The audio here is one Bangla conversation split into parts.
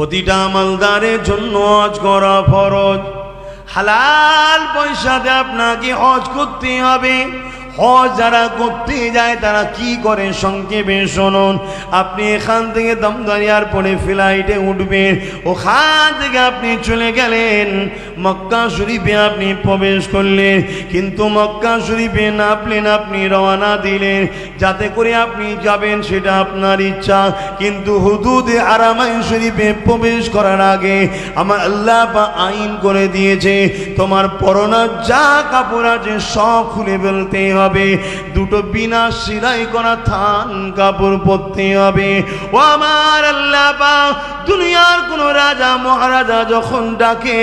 প্রতিটা মালদারের জন্য হজ করা ফরজ। হালাল পয়সাতে আপনাকে হজ করতে হবে। হজ যারা করতে যায় তারা কি করে সংক্ষেপে শুনুন। আপনি এখান থেকে দমদমিয়ার পরে ফ্লাইটে উঠবেন, ওখান থেকে আপনি চলে গেলেন মক্কা শরীফে, আপনি প্রবেশ করলেন, কিন্তু মক্কা শরীফে নামলেন, আপনি রওনা দিলেন, যাতে করে আপনি যাবেন সেটা আপনার ইচ্ছা, কিন্তু হুদুদে হারামাইন শরীফে প্রবেশ করার আগে আমার আল্লাহ পাক আইন করে দিয়েছে তোমার পরনের যা কাপড় আছে সব খুলে ফেলতে হবে, দুটো বিনা সেলাই করা থান কাপড় পরতে হবে। ও আমার আল্লাহ পাক দুনিয়ার কোন রাজা মহারাজা যখন ডাকে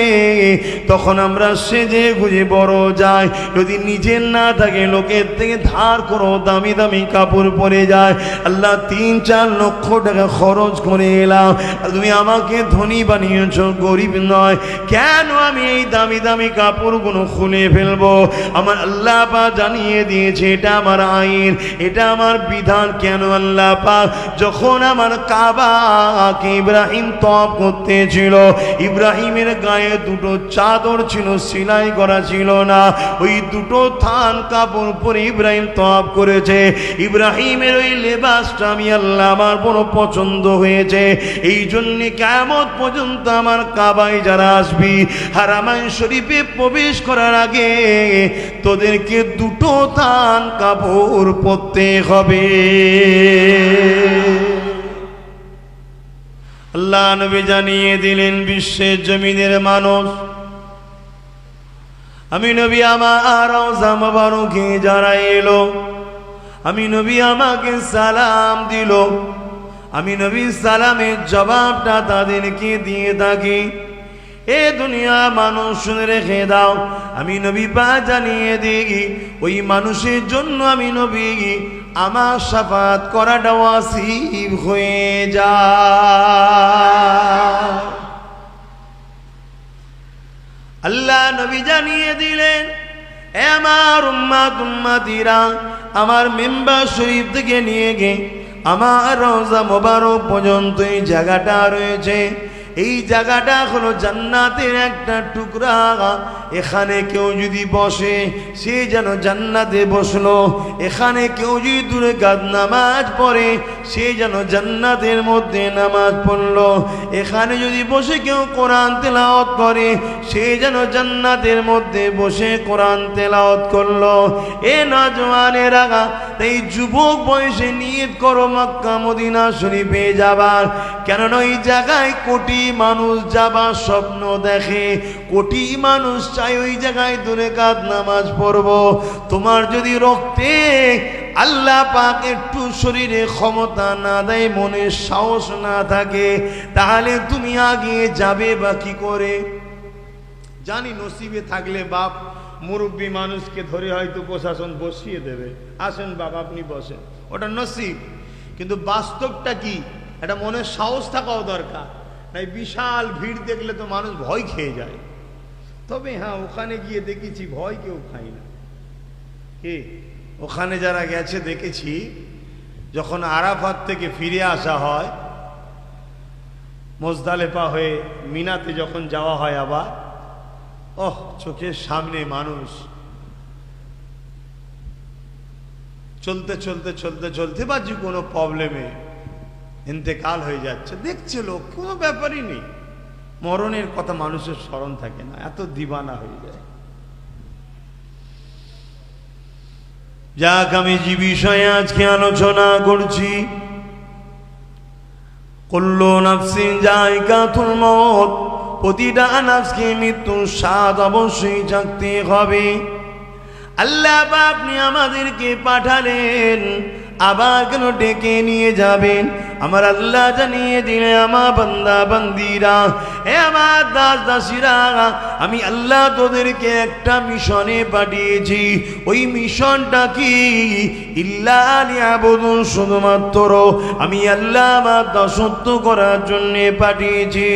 তখন আমরা সেজে গুজে বড় যাই, যদি নিজের না থাকে লোকের থেকে ধার করো দামি দামি কাপড় পরে যায়। আল্লাহ ৩-৪ লক্ষ টাকা খরচ করে এলাম, তুমি আমাকে ধনী বানিয়েছ, গরিব নয়, কেন আমি এই দামি দামি কাপড়গুলো খুলে ফেলবো? আমার আল্লাহ পাক জানিয়ে দিয়েছে এটা আমার আইন, এটা আমার বিধান। কেন? আল্লাহ পাক যখন আমার কাবাকে ইব্রাহিম তওয়াফ করতেছিল, ইব্রাহিমের গায়ে দুটো চাদর ছিল, সেলাই করা ছিল না, ওই দুটো থান কাপড় পরে ইব্রাহিম তওয়াফ করেছে। ইব্রাহিমের ওই লেবাসটা আমি আল্লাহ আমার বড় পছন্দ হয়েছে, এই জন্য কিয়ামত পর্যন্ত আমার কাবায় যারা আসবি হারামাইন শরীফে প্রবেশ করার আগে তোদেরকে দুটো থান কাপড় পরতে হবে। আল্লাহ নবী জানিয়ে দিলেন বিশ্বের জমিনের মানুষ, আমি নবী আমার রওজা মুবারকে যারা এলো, আমি নবী আমাকে সালাম দিল, আমি নবী সালামের জবাবটা তাদেরকে দিয়ে থাকি। এ দুনিয়া মানুষ শুনে রেখে দাও, আমি নবী পাক জানিয়ে দিই ওই মানুষের জন্য আমি নবী আমার শাফাত করাটা ওয়াজিব হয়ে যায়। আল্লাহ নবী জানিয়ে দিলেন এ আমার উম্মত উম্মতিরা, আমার মিম্বার শরীফ থেকে নিয়ে গে আমার রওজা মোবারক পর্যন্ত এই জায়গাটা রয়েছে, এই জায়গাটা হলো জান্নাতের একটা টুকরা। এখানে কেউ যদি বসে সে যেন জান্নাতে বসলো, এখানে কেউ যদি দূরে কাজ নামাজ পড়ে সে যেন জান্নাতের মধ্যে নামাজ পড়লো, এখানে যদি বসে কেউ কোরআন তেলাওয়াত করে সে যেন জান্নাতের মধ্যে বসে কোরআন তেলাওয়াত করলো। এ নওজওয়ানেরা, এই যুবক বয়সে নিয়ত করো মক্কা মদিনা শরীফে যাবার, কেননা ওই জায়গায় কোটি মানুষ যাবার স্বপ্ন দেখে, কোটি মানুষ চাই ওই জায়গায় দূরে কাজ নামাজ পড়বো। তোমার যদি রক্তে আল্লাহ পাক একটু শরীরে ক্ষমতা না দেয়, মনে সাহস না থাকে, তাহলে তুমি আগে যাবে বা কি করে? জানি নসিবে থাকলে বাপ মুরব্বী মানুষকে ধরে হয়তো প্রশাসন বসিয়ে দেবে, আসেন বাপ আপনি বসেন, ওটা নসিব। কিন্তু বাস্তবটা কি, এটা মনে সাহস থাকাও দরকার। তাই বিশাল ভিড় দেখলে তো মানুষ ভয় খেয়ে যায়। তবে হ্যাঁ, ওখানে গিয়ে দেখেছি ভয় কেউ খায় না। কি ওখানে যারা গেছে দেখেছি, যখন আরাফাত থেকে ফিরে আসা হয়, মুজদালিফা হয়ে মিনাতে যখন যাওয়া হয় আবার, চোখের সামনে মানুষ চলতে চলতে চলতে চলতে বা যে কোনো প্রবলেমে ইন্তেকাল হয়ে যাচ্ছে, দেখছে লোক, কোনো ব্যাপারই নেই, মরণের কথা মানুষের স্মরণ থাকে না, এত দিবানা হয়ে যায়। যাক, আমি যে বিষয়ে আজকে আলোচনা করছি, কুল্লু নাফসিন যায়কাতুল মউত, প্রতিটা নাফসকে মৃত্যুর স্বাদ অবশ্যই চাখতে হবে। আল্লাহ আপনি আমাদেরকে পাঠালেন, আবার কেন ডেকে নিয়ে যাবেন? আমার আল্লাহ জানিয়ে দিলে আমার বান্দা বান্দিরা, হে আমার দাস দাসীরা, আমি আল্লাহ তোদেরকে একটা মিশনে পাঠিয়েছি। ওই মিশনটা কি? ইল্লা লিয়াবুদুন, শুধুমাত্র আমি আল্লাহ আমার দাসত্ব করার জন্য পাঠিয়েছি।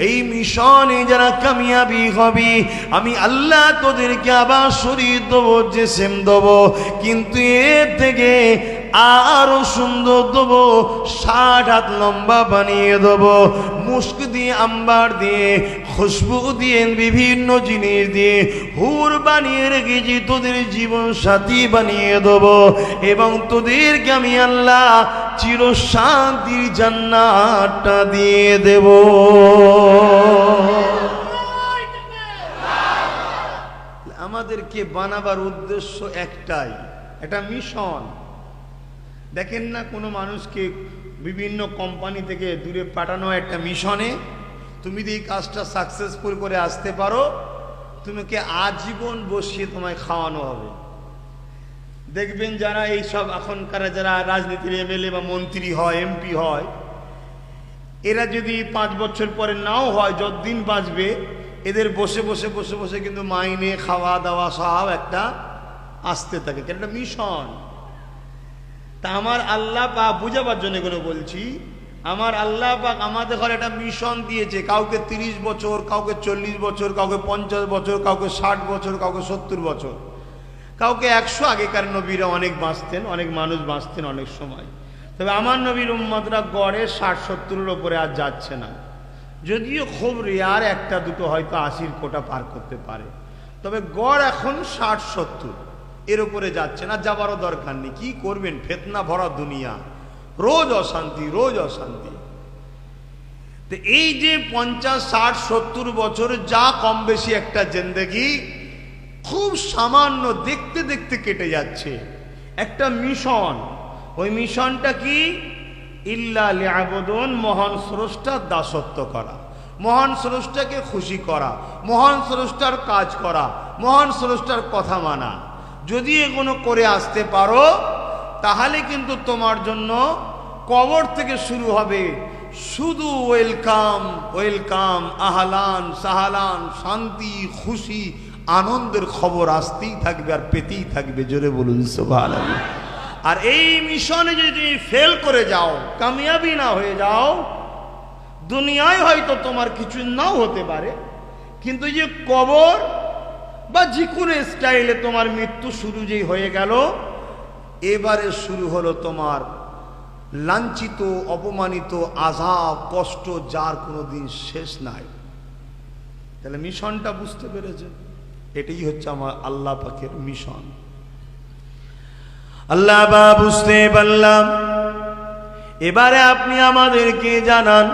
এই মিশনে যারা কামিয়াবি হবে আমি আল্লাহ তোদেরকে আবার শরীর দেবো, জিসিম দেবো, কিন্তু এর থেকে আরো সুন্দর দেবো, 60 হাত লম্বা বানিয়ে দেবো, মুস্ক দিয়ে, আম্বার দিয়ে, খুশবু দিয়ে, বিভিন্ন জিনিস দিয়ে হুর বানিয়ে রেখেছি, তোদের জীবন সাথী বানিয়ে দেবো এবং তোদেরকে আমি আল্লাহ চিরশান্তির জান্নাতটা দিয়ে দেব। আমাদেরকে বানাবার উদ্দেশ্য একটাই, একটা মিশন। দেখেন না, কোনো মানুষকে বিভিন্ন কোম্পানি থেকে দূরে পাঠানো একটা মিশনে, তুমি যদি এই কাজটা সাকসেসফুল করে আসতে পারো, তোমাকে আজীবন বসিয়ে তোমায় খাওয়ানো হবে। দেখবেন যারা এইসব এখনকার যারা রাজনীতির এমএলএ বা মন্ত্রী হয়, এমপি হয়, এরা যদি 5 বছর পরে নাও হয়, যতদিন বাঁচবে এদের বসে বসে বসে বসে কিন্তু মাইনে, খাওয়া দাওয়া সব একটা আসতে থাকে, কেন? একটা মিশন। তা আমার আল্লাহ পাক বুঝাবার জন্য এগুলো বলছি, আমার আল্লাহ পাক আমাদের ঘরে একটা মিশন দিয়েছে। কাউকে 30 বছর, কাউকে 40 বছর, কাউকে 50 বছর, কাউকে 60 বছর, কাউকে 70 বছর, কাউকে 100। আগেকার নবীরা অনেক বাঁচতেন, অনেক মানুষ বাঁচতেন অনেক সময়। তবে আমার নবীর উম্মতরা গড়ে 60-70-এর ওপরে আর যাচ্ছে না, যদিও খুব রেয়ার একটা দুটো হয়তো 80 কোটা পার করতে পারে, তবে গড় এখন 60-70 এর উপরে যাচ্ছে না। যাবারও দরকার নেই, কি করবেন? ফেতনা ভরা দুনিয়া, রোজ অশান্তি, রোজ অশান্তি। তো এই যে 50, 60, 70 বছর যা কম বেশি একটা জিন্দেগি খুব সামান্য দেখতে দেখতে কেটে যাচ্ছে। একটা মিশন, ওই মিশনটা কি? ইল্লা লিয়াবুদুন, মহান স্রষ্টার দাসত্ব করা, মহান স্রষ্টাকে খুশি করা, মহান স্রষ্টার কাজ করা, মহান স্রষ্টার কথা মানা। যদি এগুলো করে আসতে পারো, তাহলে কিন্তু তোমার জন্য কবর থেকে শুরু হবে শুধু ওয়েলকাম, ওয়েলকাম, আহলান সাহালান, শান্তি, খুশি, আনন্দের খবর আসতেই থাকবে আর পেতেই থাকবে। জোরে বলুন সুবহানাল্লাহ। আর এই মিশনে যদি ফেল করে যাও, কামিয়াবি না হয়ে যাও, দুনিয়ায় হয়তো তোমার কিছু নাও হতে পারে, কিন্তু যে কবর বা যে কোনো স্টাইলে তোমার মৃত্যু শুরু যেই হয়ে গেল, এবারে শুরু হলো তোমার লাঞ্ছিত, অপমানিত, আযাব, কষ্ট, যার কোনোদিন শেষ নাই। তাহলে মিশনটা বুঝতে পেরেছে? এটাই হচ্ছে আমার আল্লাহ পাকের মিশন। আল্লাহ বা বুঝতে পারলাম। এবারে আপনি আমাদেরকে জানান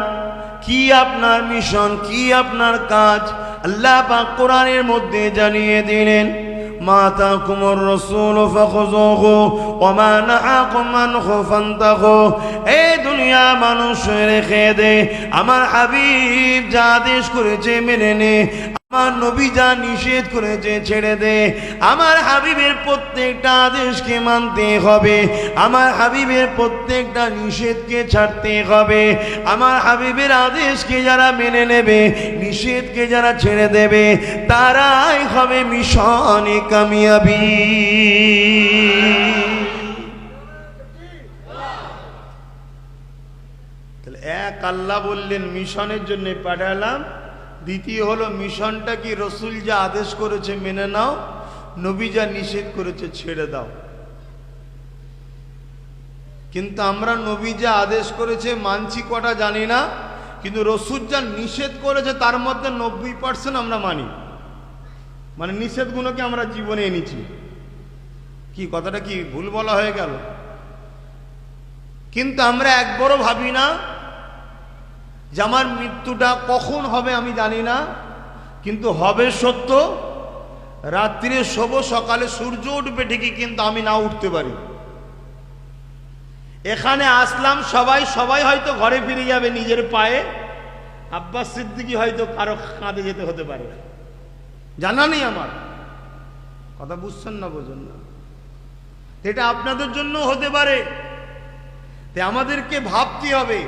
কি আপনার মিশন, কি আপনার কাজ। আল্লাহ পাক কোরআনের মধ্যে জানিয়ে দিলেন, মা তাকুমুর রাসূল ফাখুযুহু ওয়া মা নাহাকুম আনহু ফান্তাহু। এই দুনিয়া মানুষ রেখে দে, আমার হাবিব যা আদেশ করেছে মেনে নে, আমার নবী যা নিষেধ করেছে ছেড়ে দে। আমার হাবিবের প্রত্যেকটা আদেশকে মানতে হবে, আমার হাবিবের প্রত্যেকটা নিষেধকে ছাড়তে হবে। আমার হাবিবের আদেশকে যারা মেনে নেবে, নিষেধকে যারা ছেড়ে দেবে, তারাই হবে মিশনে কামিয়াবি। তাহলে এক আল্লাহ বললেন মিশনের জন্য পাঠালাম। দ্বিতীয় হলো মিশনটা কি? রসুল যা আদেশ করেছে মেনে নাও, নবী যা নিষেধ করেছে ছেড়ে দাও। কিন্তু আমরা নবী যা আদেশ করেছে মানছি কটা জানি না, কিন্তু রসুল যা নিষেধ করেছে তার মধ্যে 90% আমরা মানি। মানে নিষেধগুলোকে আমরা জীবনে এনেছি। কি কথাটা কি ভুল বলা হয়ে গেল? কিন্তু আমরা একবারও ভাবি না যে আমার মৃত্যুটা কখন হবে আমি জানি না, কিন্তু হবে সত্য। রাত্রিরে শোব, সকালে সূর্য উঠবে ঠিকই, কিন্তু আমি না উঠতে পারি। এখানে আসলাম, সবাই হয়তো ঘরে ফিরে যাবে নিজের পায়ে, আব্বাস সিদ্দিকী হয়তো কারো কাঁধে যেতে হতে পারে, জানা নেই আমার। কথা বুঝছেন না? বোঝেন না? এটা আপনাদের জন্য হতে পারে। তাই আমাদেরকে ভাবতে হবে।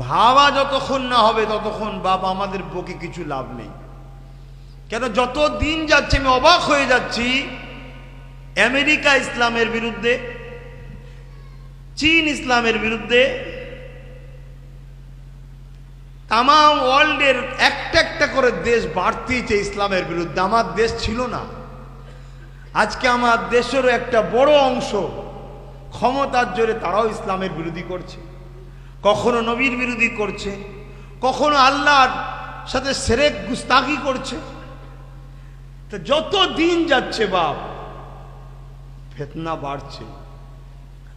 ভাবা যতক্ষণ না হবে ততক্ষণ বাবা আমাদের বকে কিছু লাভ নেই। কেন যত দিন যাচ্ছে আমি অবাক হয়ে যাচ্ছি। আমেরিকা ইসলামের বিরুদ্ধে, চীন ইসলামের বিরুদ্ধে, তাম ওয়ার্ল্ডের একটা একটা করে দেশ বাড়তেইছে ইসলামের বিরুদ্ধে। আমার দেশ ছিল না, আজকে আমার দেশেরও একটা বড় অংশ ক্ষমতার জোরে তারাও ইসলামের বিরোধী করছে, কখনো নবীর বিরোধী করছে, কখনো আল্লাহর সাথে শিরক গুস্তাখি করছে। তো যত দিন যাচ্ছে বাপ, ফিতনা বাড়ছে।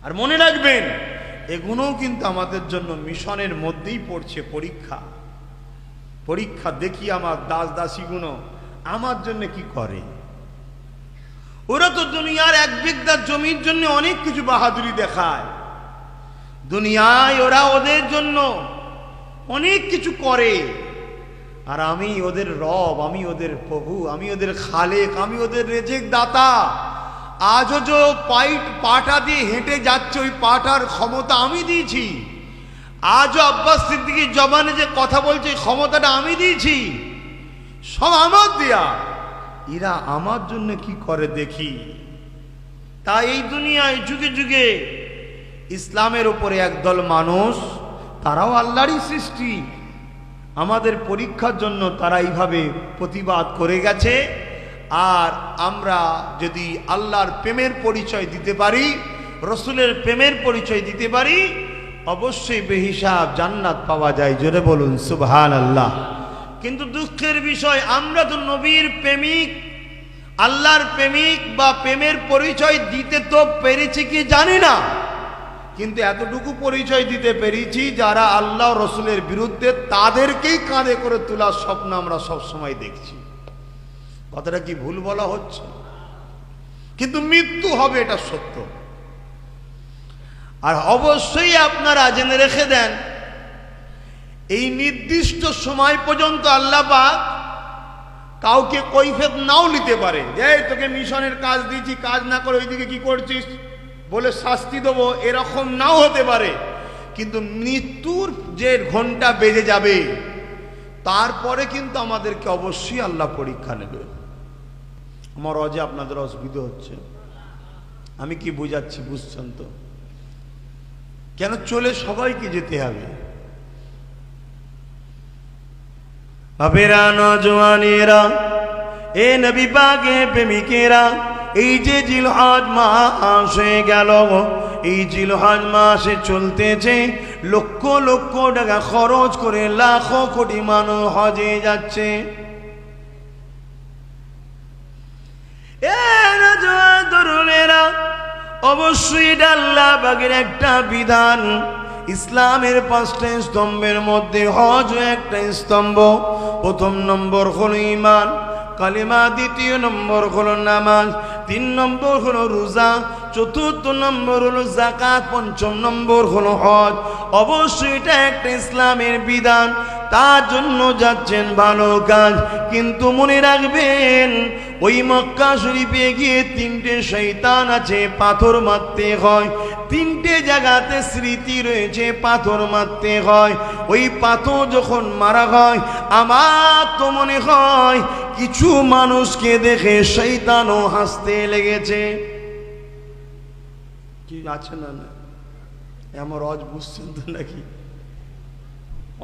আর মনে রাখবেন, এগুলোও কিন্তু আমাদের জন্য মিশনের মধ্যেই পড়ছে, পরীক্ষা। পরীক্ষা দেখি আমার দাস দাসীগুলো আমার জন্য কি করে। ওরা তো দুনিয়ার এক বিঘা জমির জন্য অনেক কিছু বাহাদুরি দেখায়, দুনিয়ায় ওরা ওদের জন্য অনেক কিছু করে। আর আমি ওদের রব, আমি ওদের প্রভু, আমি ওদের খালেক, আমি ওদের রেজেক দাতা। আজও যে পাটা দিয়ে হেঁটে যাচ্ছে, ওই পাটার ক্ষমতা আমি দিয়েছি। আজও আব্বাস সিদ্দিকীর জবানে যে কথা বলছে, ক্ষমতাটা আমি দিয়েছি, সব আমার দেয়া। এরা আমার জন্য কি করে দেখি। তাই এই দুনিয়ায় যুগে যুগে ইসলামের উপরে একদল মানুষ, তারাও আল্লাহরই সৃষ্টি, আমাদের পরীক্ষার জন্য তারা এইভাবে প্রতিবাদ করে গেছে। আর আমরা যদি আল্লাহর প্রেমের পরিচয় দিতে পারি, রসুলের প্রেমের পরিচয় দিতে পারি, অবশ্যই বেহিসাব জান্নাত পাওয়া যায়। জোরে বলুন সুবহানাল্লাহ। কিন্তু দুঃখের বিষয়, আমরা তো নবীর প্রেমিক, আল্লাহর প্রেমিক বা প্রেমের পরিচয় দিতে তো পেরেছি কি জানি না, কিন্তু এতটুকু পরিচয় দিতে পেরেছি, যারা আল্লাহ রসুলের বিরুদ্ধে, তাদেরকেই কাঁধে করে তোলার স্বপ্ন আমরা সব সময় দেখছি। কথাটা কি ভুল বলা হচ্ছে? কিন্তু মৃত্যু হবে, এটা সত্য। আর অবশ্যই আপনারা জেনে রেখে দেন, এই নির্দিষ্ট সময় পর্যন্ত আল্লাহ পাক কাউকে কৈফিয়ত নাও নিতে পারে, যে তোকে মিশনের কাজ দিয়েছি, কাজ না করে ওইদিকে কি করছিস বলে শাস্তি দেবো, এরকম নাও হতে পারে। কিন্তু মৃত্যুর যে ঘন্টা বেজে যাবে, তারপরে কিন্তু আমাদেরকে অবশ্যই আল্লাহ পরীক্ষা নেবে। আমার অজে আপনাদের অসুবিধা হচ্ছে, আমি কি বুঝাচ্ছি বুঝছেন তো? কেন চলে সবাইকে যেতে হবে। বাবেরা, নওজওয়ানেরা, এ নবী পাকের প্রেমিকেরা, এই যে জিলহজ মাস হয়ে গেল, এই জিলহজ মাসে চলতেছে, লক্ষ লক্ষ টাকা খরচ করে লাখো কোটি মানুষ হজে যাচ্ছে। তরুণেরা, অবশ্যই এটা আল্লাহ পাকের একটা বিধান। ইসলামের 5টা স্তম্ভের মধ্যে হজ একটা স্তম্ভ। প্রথম নম্বর হলো ঈমান, কালিমা, দ্বিতীয় নম্বর হলো নামাজ, 3 নম্বর হলো রোজা, 4র্থ নম্বর হলো যাকাত, 5ম নম্বর হলো হজ। অবশ্যই এটা একটা ইসলামের বিধান, তার জন্য যাচ্ছেন ভালো কাজ। কিন্তু মনে রাখবেন, ওই মক্কা শরীফে গিয়ে 3টে শয়তান আছে, পাথর মারতে হয়। 3টে জায়গাতে স্মৃতি রয়েছে, পাথর মারতে হয়। ওই পাথর যখন মারা হয়, আমার তো মনে হয় কিছু মানুষকে দেখে শয়তানও হাসতে লেগেছে। কি আছে না না, আমার রজ বুঝছেন তো নাকি?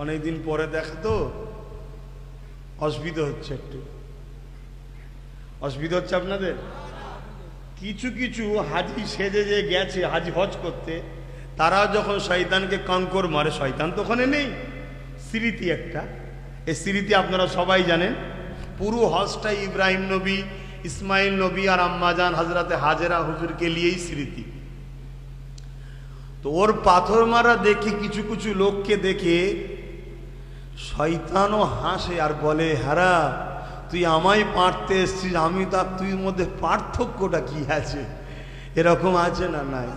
অনেকদিন পরে দেখা তো অসুবিধা হচ্ছে, একটু অসুবিধা হচ্ছে আপনাদের। কিছু কিছু হাজি সেজে যে গেছে হাজি হজ করতে, তারা যখন শয়তানকে কঙ্কর মারে, শয়তান তো ওখানে নেই, স্মৃতি একটা। এই স্মৃতি আপনারা সবাই জানেন, পুরো হজটা ইব্রাহিম নবী, ইসমাইল নবী আর আম্মাজান হজরতে হাজেরা হুজুরকে নিয়েই স্মৃতি। তো ওর পাথর মারা দেখে কিছু কিছু লোককে দেখে শয়তানও হাসে আর বলে, হারা তুই আমায় পারতে এসছিস, আমি তার তুই মধ্যে পার্থক্যটা কি আছে? এরকম আছে না নাই?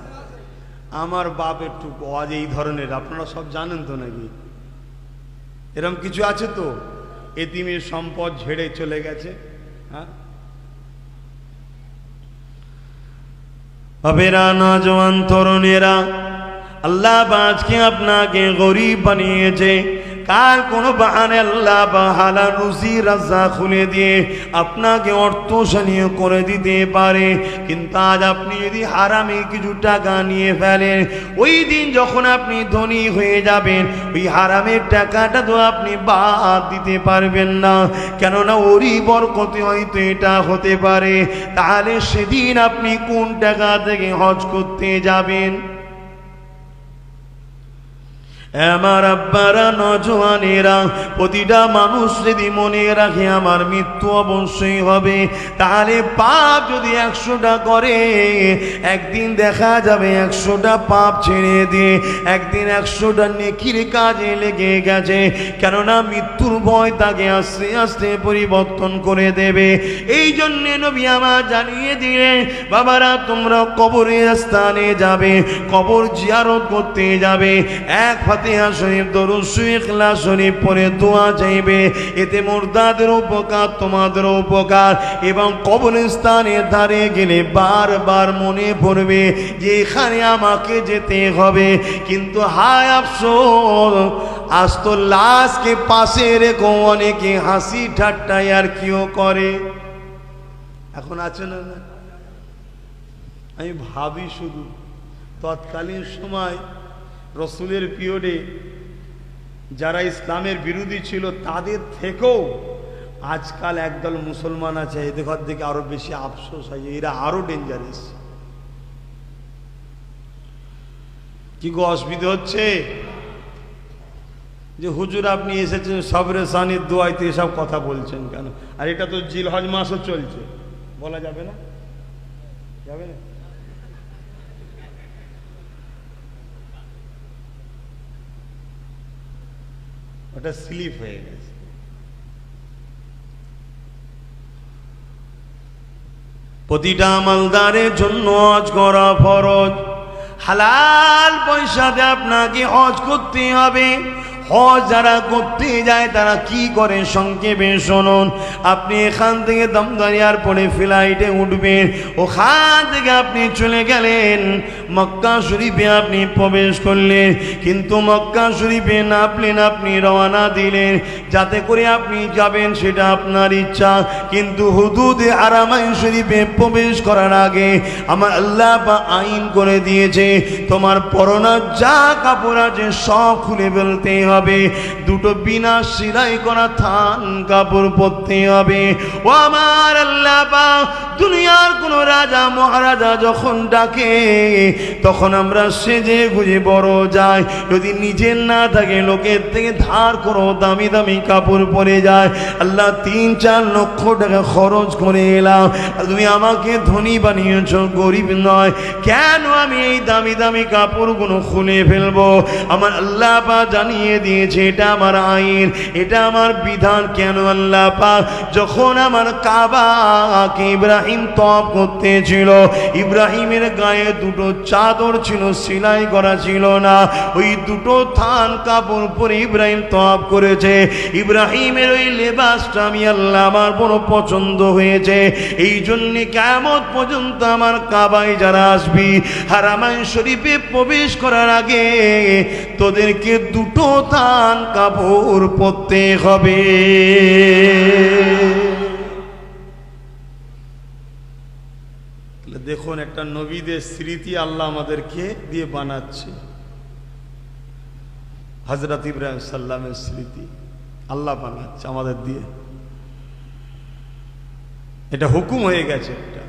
আমার বাপ একটু আজ এই ধরনের, আপনারা সব জানেন তো নাকি? এরকম কিছু আছে তো, এতিমের সম্পদ ঝেড়ে চলে গেছে। হ্যাঁ, বাবেরা, নওজওয়ান তরুণেরা, আল্লাহ আজকে আপনাকে গরিব বানিয়েছে, কাল কোনো বাহানে আল্লাহ বা হালাল রুজি রাজ্জাক খুলে দিয়ে আপনাকে অর্থশালী করে দিতে পারে। কিন্তু আজ আপনি যদি হারামে কিছু টাকা নিয়ে ফেলেন, ওই দিন যখন আপনি ধনী হয়ে যাবেন, ওই হারামের টাকাটা তো আপনি বাদ দিতে পারবেন না, কেননা ওরই বরকতে হয়তো এটা হতে পারে। তাহলে সেদিন আপনি কোন টাকা থেকে হজ করতে যাবেন? আমার আব্বারা, নজওয়ানেরা, প্রতিটা মানুষ যদি মনে রাখে আমার মৃত্যু অবশ্যই হবে, তাহলে পাপ যদি 100টা করে, একদিন দেখা যাবে 100টা পাপ ছেড়ে দিয়ে একদিন 100টা নেকির কাজে লেগে গেছে। কেননা মৃত্যুর ভয় তাকে আস্তে আস্তে পরিবর্তন করে দেবে। এই জন্যে নবী আমার জানিয়ে দিলেন, বাবারা তোমরা কবরের স্থানে যাবে, কবর জিয়ারত করতে যাবে, এক ফাতিহা শরীফ, দরুদ শরীফ, ইখলাস শরীফ পড়ে দোয়া চাইবে। এতে মুর্দাদের উপকার, তোমাদের উপকার। এবং কবরস্থানের ধারে গেলে বারবার মনে পড়বে যে এখানে আমাকে যেতে হবে। কিন্তু হায় আফসোস, আজ তো লাশকে পাশে রেখে অনেকে হাসি ঠাট্টাই আর কিও করে। এখন আছে না? আমি ভাবি শুধু তৎকালীন সময় রসুলের পিরিয়ডে যারা ইসলামের বিরোধী ছিল তাদের থেকেও আজকাল একদল মুসলমান আছে, এদের ঘর থেকে আরো বেশি আফসোস হয়, এরা আরো ডেঞ্জারাস। কি গো অসুবিধা হচ্ছে যে হুজুর আপনি এসেছেন সবরে সানির দোয়াইতে এসব কথা বলছেন কেন? আর এটা তো জিলহজ মাসও চলছে, বলা যাবে না? যাবে না? ওটা স্লিপ হয়ে গেছে। প্রতিটা আমলদারের জন্য হজ করা ফরজ। হালাল পয়সাতে আপনাকে হজ করতে হবে। হজ যারা করতে যায় তারা কি করে সংক্ষেপে শুনুন। আপনি এখান থেকে দমদম এয়ারপোর্টে ফ্লাইটে উঠবেন, ওখান থেকে আপনি চলে গেলেন মক্কা শরীফে, আপনি প্রবেশ করলেন। কিন্তু মক্কা শরীফে নামলেন, আপনি রওনা দিলেন, যাতে করে আপনি যাবেন সেটা আপনার ইচ্ছা। কিন্তু হুদুদে হারামাইন শরীফে প্রবেশ করার আগে আমার আল্লাহ পাক আইন করে দিয়েছে, তোমার পরনে যা কাপড় আছে সব খুলে ফেলতে হবে। দুটো বিনা সেলাই করা থান কাপড় পরতে হবে। ও আমার আল্লাহ পাক, দুনিয়ার কোন রাজা মহারাজা যখন ডাকে তখন আমরা সেজে গুজে বড় যাই। যদি নিজের না থাকে লোকের থেকে ধার করো, দামি দামি কাপড় পরে যায়। আল্লাহ 3-4 লক্ষ টাকা খরচ করে এলাম, তুমি আমাকে ধনী বানিয়েছ, গরিব নয়। কেন আমি এই দামি দামি কাপড়গুলো খুলে ফেলবো? আমার আল্লাহ পাক জানিয়ে দিয়েছে এটা আমার আইন, এটা আমার বিধান। কেন? আল্লাহ পাক যখন আমার কাবাকে ইব্রাহিম তওয়াফ করতে ছিল, ইব্রাহিমের গায়ে দুটো চাদর ছিল, সেলাই করা ছিল না। ওই দুটো থান কাপড় পরে ইব্রাহিম তওয়াফ করেছে। ইব্রাহিমের ওই লেবাসটা আমি আল্লাহ আমার বড় পছন্দ হয়েছে। এই জন্য কিয়ামত পর্যন্ত আমার কাবায় যারা আসবি, হারামাইন শরীফে প্রবেশ করার আগে তোদেরকে দুটো থান কাপড় পরতে হবে। দেখুন একটা নবীদের স্মৃতি আল্লাহ আমাদেরকে দিয়ে বানাচ্ছে। হযরত ইব্রাহিম সাল্লামের স্মৃতি আল্লাহ বানাচ্ছে আমাদের দিয়ে। এটা হুকুম হয়ে গেছে একটা।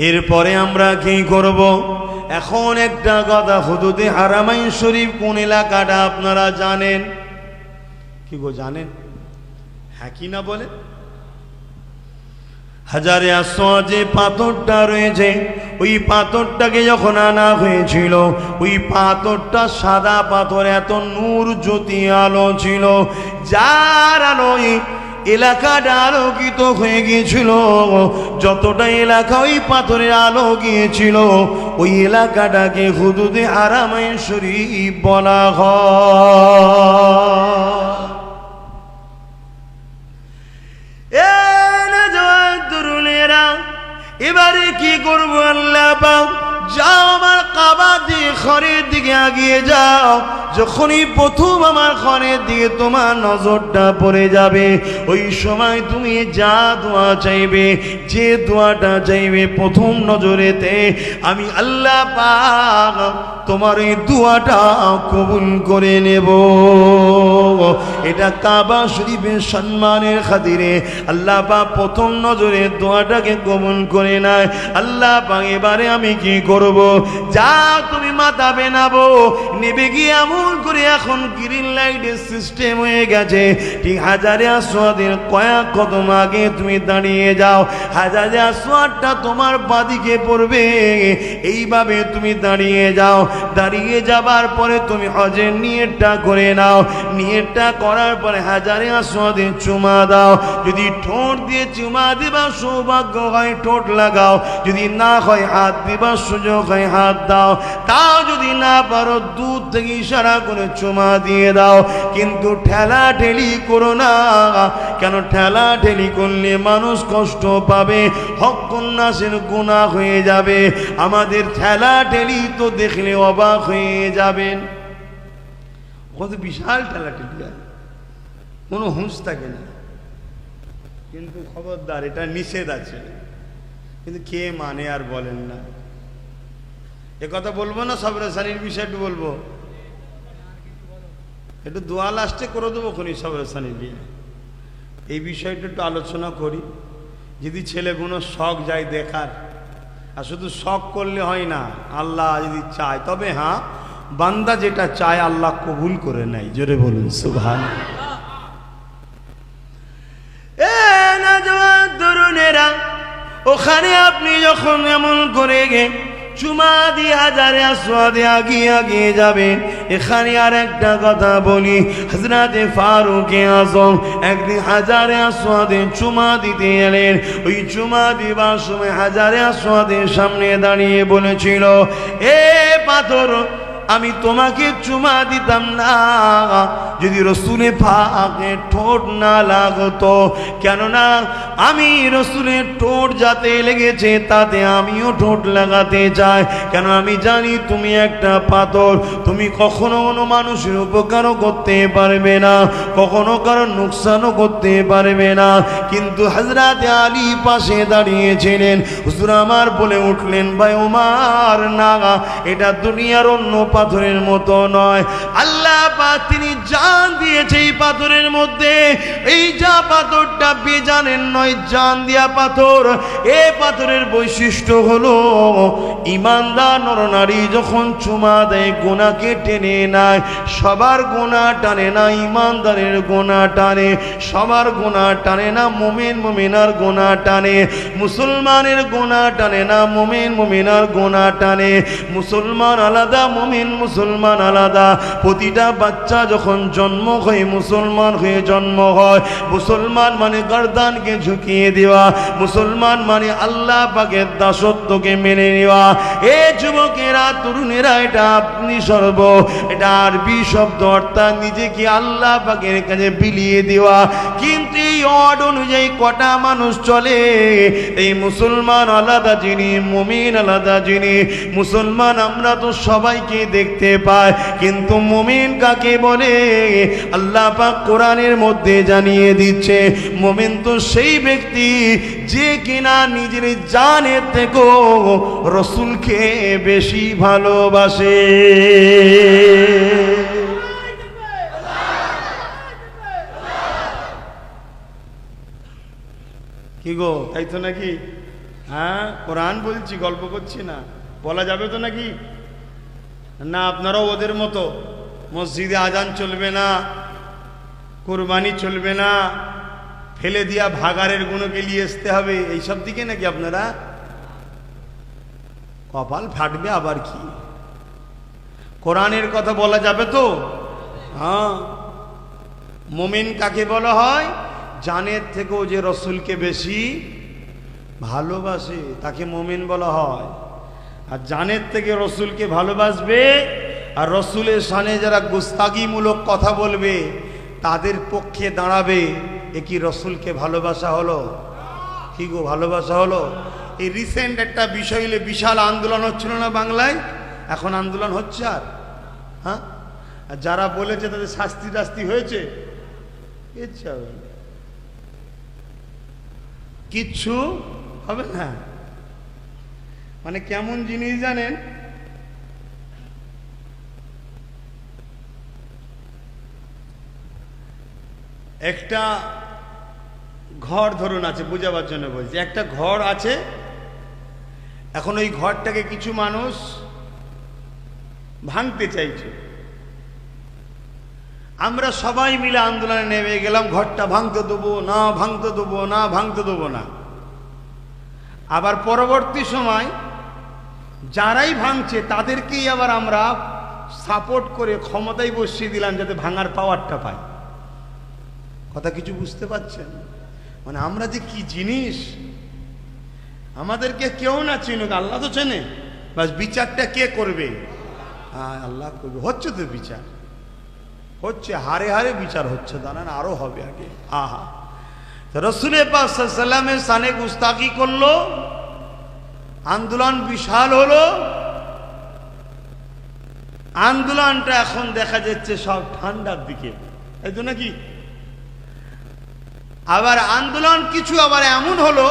এরপরে আমরা কি করব? এখন একটা কথা, হুদুদে হারামাইন শরীফ কোন এলাকাটা আপনারা জানেন? কি গো জানেন? হ্যাঁ কি না বলে? হাজারে আসওয়াদ যে পাথরটা রয়েছে, ওই পাথরটাকে যখন আনা হয়েছিল, ওই পাথরটা সাদা পাথর, এত নূর জ্যোতি আলো ছিল, যার আলোয় এলাকাটা আলোকিত হয়ে গিয়েছিল। যতটা এলাকা ওই পাথরের আলো গিয়েছিল, ওই এলাকাটাকে হুদুদে হারামাইন শরীফ বলা হয়। এবারে কি করবো? আল্লাহ পাক যাও আমার কাবা দিয়ে ঘরের দিকে আগিয়ে যাও, যখনই প্রথম আমার ঘরের দিকে তোমার নজরটা পড়ে যাবে, ওই সময় তুমি যা দোয়া চাইবে, যে দোয়াটা চাইবে প্রথম নজরেতে আমি আল্লাহ পাক তোমার এই দোয়াটা কবুল করে নেব। এটা কাবা শরীফের সম্মানের খাতিরে আল্লাহ পাক প্রথম নজরে দোয়াটাকে কবুল করে নেয়। আল্লাহ পাক এবারে আমি কি করব, যা তুমি মাথা বেনাবো, নেবে গিয়ে এমন করে এখন গ্রিন লাইটের সিস্টেম হয়ে গেছে, ঠিক হাজারে আসওয়াদের কয়েক কদম আগে তুমি দাঁড়িয়ে যাও, হাজারে আসওয়াদটা তোমার বাদিকে পড়বে, এইভাবে তুমি দাঁড়িয়ে যাও। দাঁড়িয়ে যাবার পরে তুমি হজের নিয়তটা করে নাও, নিয়তটা করার পরে হাজারে আসওয়াদে চুমা দাও। যদি ঠোঁট দিয়ে চুমা দিবার সৌভাগ্য হয় ঠোঁট লাগাও, যদি না হয় হাত দিবার সুযোগ হয় হাত দাও, তাও যদি না পারো দূর থেকে ইশারা করে চুমা দিয়ে দাও। কিন্তু ঠেলা ঠেলি করো না, কেন ঠেলা ঠেলি করলে মানুষ কষ্ট পাবে, হক নাসের গুনাহ হয়ে যাবে। আমাদের ঠেলা ঠেলি তো দেখলে অবাক হয়ে যাবেন, কত বিশাল ঠেলা ঠেলি, কোনো হুঁশ থাকে না। কিন্তু খবরদার, এটা নিষেধ আছে, কিন্তু কে মানে আর বলেন না। এ কথা বলবো না, সবরেসানির বিষয় একটু বলবো, একটু দোয়া লাস্টে করে দেবো খনি সবরেসানির দিয়ে। এই বিষয়টা একটু আলোচনা করি। যদি ছেলেগুলো শখ যায় দেখার, আর শুধু শখ করলে হয় না, আল্লাহ যদি চায়, তবে হ্যাঁ বান্দা যেটা চায় আল্লাহ কবুল করে নেয়। জোরে বলুন সুবহানাল্লাহ। তরুণেরা, ওখানে আপনি যখন এমন করে গে চুমা দিয়ে হাজারে আসওয়াদে আগিয়ে আগিয়ে যাবেন, এখানে আর একটা কথা বলি, হযরতে ফারুকে আযম একদিন হাজারে আসওয়াদে চুমা দিতে এলেন। ওই চুমা দিবার সময় হাজারে আসওয়াদের সামনে দাঁড়িয়ে বলেছিল, এ পাথর, আমি তোমাকে চুমা দিতাম না যদি রসুলের পাকের ঠোঁট না লাগতো, কেননা আমি রসুলের ঠোঁট যাতে লেগেছে তাতে আমিও ঠোঁট লাগাতে চাই। কেন আমি জানি তুমি একটা পাথর, তুমি কখনো কোনো মানুষের উপকারও করতে পারবে না, কখনো কারো নুকসানও করতে পারবে না। কিন্তু হযরতে আলী পাশে দাঁড়িয়েছিলেন। হুজুর আমার বলে উঠলেন, ভাই ওমর, না, এটা দুনিয়ার অন্য পাথরের মতো নয়। আল্লাহ পাক তিনি জান দিয়েছে এই পাথরের মধ্যে। এই যা পাথরটা বেজানের নয়, জান দিয়া পাথর। এই পাথরের বৈশিষ্ট্য হলো ইমানদার নরনারী যখন চুমা দেয় গুনাহকে টেনে নেয়। সবার গুনাহ টানে না, ইমানদারের গুনাহ টানে। সবার গুনাহ টানে না, মুমিন মুমিনার গুনাহ টানে। মুসলমানের গুনাহ টানে না, মুমিন মুমিনার গুনাহ টানে। মুসলমান আলাদা, মুমিন মুসলমান আলাদা। প্রতিটা বাচ্চা যখন জন্ম হয়ে মুসলমান হয়ে জন্ম হয়। মুসলমান মানে গর্দানকে ঝুঁকিয়ে দেওয়া, মুসলমান মানে আল্লাহ পাকের দাসত্বকে মেনে নেওয়া। এ যুবকেরা, তরুণেরা, এটা আপনি সর্ব, এটা আরবি শব্দ, অর্থাৎ নিজেকে আল্লাহ পাকের কাছে বিলিয়ে দেওয়া। কিন্তু এই অড অনুযায়ী কটা মানুষ চলে? এই মুসলমান আলাদা যিনি, মুমিন আলাদা যিনি। মুসলমান আমরা তো সবাইকে দেখতে পাই, কিন্তু মুমিন কাকে বলে আল্লাহ পাক কোরআনের মধ্যে জানিয়ে দিচ্ছে। মুমিন তো সেই ব্যক্তি যে কিনা নিজের জানের থেকেও রসুলকে বেশি ভালোবাসে। কি গো, তাই তো নাকি? হ্যাঁ, কোরআন বলছি, গল্প করছি না। বলা যাবে তো নাকি? না আপনারাও ওদের মতো মসজিদে আজান চলবে না, কুরবানি চলবে না, ফেলে দিয়া ভাগাড়ের গুণকে নিয়ে আসতে হবে, এইসব দিকে নাকি আপনারা? কপাল ফাটবে আবার কি। কোরআনের কথা বলা যাবে তো? হ্যাঁ। মুমিন কাকে বলা হয়? জানের থেকেও যে রসুলকে বেশি ভালোবাসে তাকে মুমিন বলা হয়। আর জানের থেকে রসুলকে ভালোবাসবে আর রসুলের শানে যারা গুস্তাগিমূলক কথা বলবে তাদের পক্ষে দাঁড়াবে, এ কি রসুলকে ভালোবাসা হলো? কি গো, ভালোবাসা হলো? এই রিসেন্ট একটা বিষয় হলে বিশাল আন্দোলন হচ্ছিল না বাংলায়? এখন আন্দোলন হচ্ছে আর? হ্যাঁ, আর যারা বলেছে তাদের শাস্তি টাস্তি হয়েছে, ইচ্ছা হবে না, কিচ্ছু হবে না। মানে কেমন জিনিস জানেন, একটা ঘর ধরুন আছে, বুঝাবার জন্য বলছি, একটা ঘর আছে, এখন ওই ঘরটাকে কিছু মানুষ ভাঙতে চাইছে, আমরা সবাই মিলে আন্দোলনে নেমে গেলাম, ঘরটা ভাঙতে দেবো না, ভাঙতে দেবো না, ভাঙতে দেবো না। আবার পরবর্তী সময় যারাই ভাঙছে তাদেরকেই আবার আমরা সাপোর্ট করে ক্ষমতায় বসিয়ে দিলাম যাতে ভাঙার পাওয়ারটা পায়। কথা কিছু বুঝতে পারছেন? মানে আমরা যে কি জিনিস, আমাদেরকে কেউ না চিনুক, আল্লাহ তো চেনে, বাস বিচারটা কে করবে? আল্লাহ করবে। হচ্ছে তো বিচার হচ্ছে, হারে হারে বিচার হচ্ছে, দাঁড়ান আরো হবে আগে। আহা, রাসূল পাক সাল্লাল্লাহু আলাইহি ওয়াসাল্লামের শানে গুস্তাখি করলো, আন্দোলন বিশাল হলো। আন্দোলনটা এখন দেখা যাচ্ছে সব ঠান্ডার দিকে, এই তো নাকি? আবার আন্দোলন কিছু আবার এমন হলো